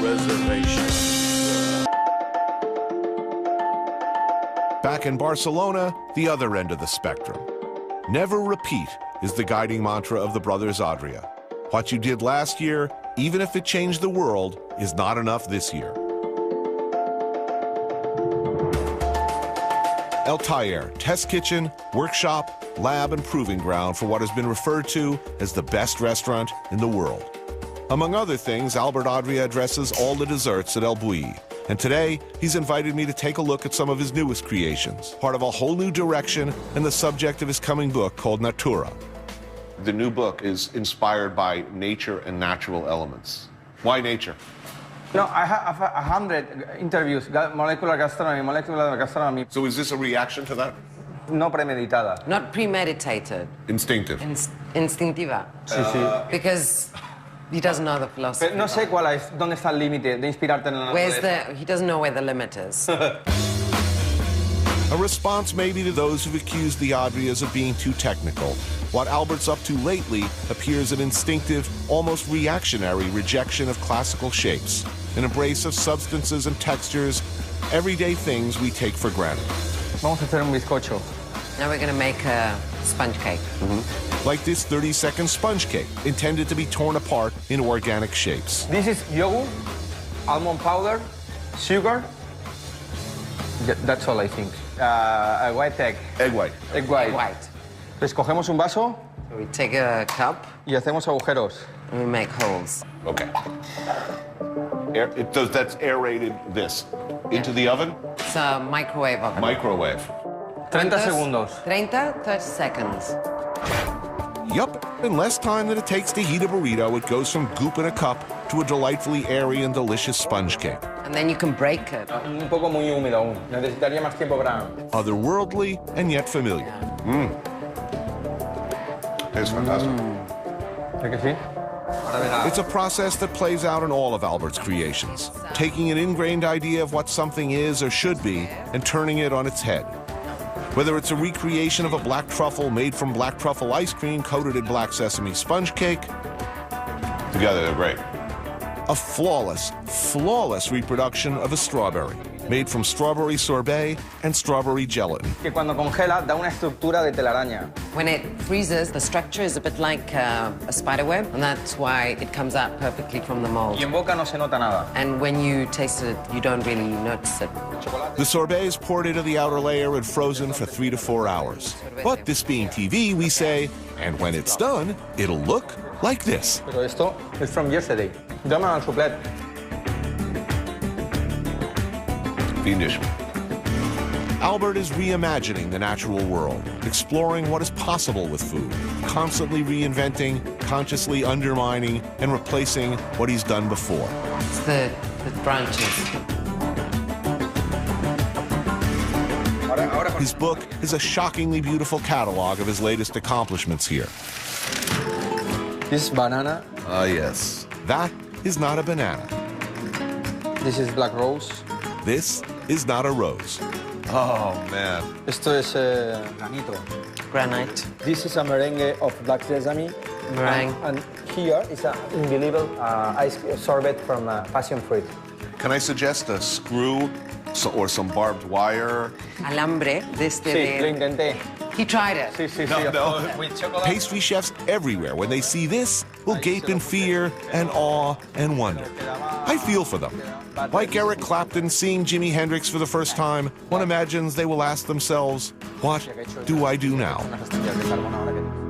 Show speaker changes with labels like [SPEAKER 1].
[SPEAKER 1] reservations.
[SPEAKER 2] Back in Barcelona, the other end of the spectrum. Never repeat is the guiding mantra of the brothers Adrià. What you did last year, even if it changed the world, is not enough this year. El Taller, test kitchen, workshop, lab, and proving ground for what has been referred to as the best restaurant in the world. Among other things, Albert Adrià addresses all the desserts at El Bulli. And today, he's invited me to take a look at some of his newest creations, part of a whole new direction and the subject of his coming book called Natura. The new book is inspired by nature and natural elements. Why nature?
[SPEAKER 3] No, I have 100 interviews, molecular gastronomy.
[SPEAKER 2] So is this a reaction to that?
[SPEAKER 3] No premeditada.
[SPEAKER 4] Not premeditated.
[SPEAKER 2] Instinctive.
[SPEAKER 4] Instintiva.
[SPEAKER 3] Sí, sí.
[SPEAKER 4] Because he doesn't know the philosophy.
[SPEAKER 3] No sé dónde está el límite de inspirarte en la naturaleza.
[SPEAKER 4] He doesn't know where the limit is.
[SPEAKER 2] A response maybe to those who've accused the Adriàs of being too technical. What Albert's up to lately appears an instinctive, almost reactionary rejection of classical shapes, an embrace of substances and textures, everyday things we take for granted.
[SPEAKER 3] Vamos a hacer un bizcocho.
[SPEAKER 4] Now we're going to make a sponge cake.
[SPEAKER 2] Like this 30-second sponge cake, intended to be torn apart in organic shapes.
[SPEAKER 3] This is yogurt, almond powder, sugar. That's all I think. A white egg.
[SPEAKER 2] Egg white.
[SPEAKER 3] Egg white.
[SPEAKER 4] Egg white.
[SPEAKER 3] Pues cogemos un vaso
[SPEAKER 4] So we take a cup
[SPEAKER 3] y hacemos agujeros.
[SPEAKER 4] and we make holes.
[SPEAKER 2] Okay. That's aerated this. Into the oven?
[SPEAKER 4] It's a microwave oven.
[SPEAKER 2] Microwave.
[SPEAKER 3] 30 segundos.
[SPEAKER 4] 30 seconds.
[SPEAKER 2] Yup, in less time than it takes to heat a burrito, it goes from goop in a cup to a delightfully airy and delicious sponge cake.
[SPEAKER 4] And then you can break it.
[SPEAKER 3] Un poco muy húmedo aún. Necesitaría más tiempo para...
[SPEAKER 2] Otherworldly and yet familiar. It's fantastic.
[SPEAKER 3] ¿Es que sí?
[SPEAKER 2] It's a process that plays out in all of Albert's creations, taking an ingrained idea of what something is or should be and turning it on its head. Whether it's a recreation of a black truffle made from black truffle ice cream coated in black sesame sponge cake, together they're great. A flawless reproduction of a strawberry, made from strawberry sorbet and strawberry gelatin.
[SPEAKER 3] Que cuando congela da una estructura de telaraña.
[SPEAKER 4] When it freezes, the structure is a bit like a spider web, and that's why it comes out perfectly from the mold.
[SPEAKER 3] Y en boca no se nota nada.
[SPEAKER 4] And when you taste it, you don't really notice it.
[SPEAKER 2] The sorbet is poured into the outer layer and frozen for 3 to 4 hours. But this being TV, we say, and when it's done, it'll look like this.
[SPEAKER 3] Pero esto es from yesterday. Llaman al suplet.
[SPEAKER 2] Fiendish. Albert is reimagining the natural world, exploring what is possible with food, constantly reinventing, consciously undermining, and replacing what he's done before.
[SPEAKER 4] It's the branches.
[SPEAKER 2] His book is a shockingly beautiful catalog of his latest accomplishments here.
[SPEAKER 3] This is banana.
[SPEAKER 2] Ah, yes. That is not a banana.
[SPEAKER 3] This is black rose.
[SPEAKER 2] This is not a rose. Oh, man.
[SPEAKER 3] Esto es granito.
[SPEAKER 4] Granite.
[SPEAKER 3] This is a merengue of black sesame.
[SPEAKER 4] Meringue.
[SPEAKER 3] And here is an unbelievable ice sorbet from passion fruit.
[SPEAKER 2] Can I suggest a screw or some barbed wire?
[SPEAKER 4] Alambre de este
[SPEAKER 3] Sí, lo intenté.
[SPEAKER 4] He tried it.
[SPEAKER 3] Sí, sí,
[SPEAKER 2] No,
[SPEAKER 3] sí.
[SPEAKER 2] no.
[SPEAKER 3] With chocolate.
[SPEAKER 2] Pastry chefs everywhere, when they see this, will gape in fear and awe and wonder. I feel for them. Like Eric Clapton seeing Jimi Hendrix for the first time, one imagines they will ask themselves, what do I do now?
[SPEAKER 3] Unas astillas de carbón ahora que-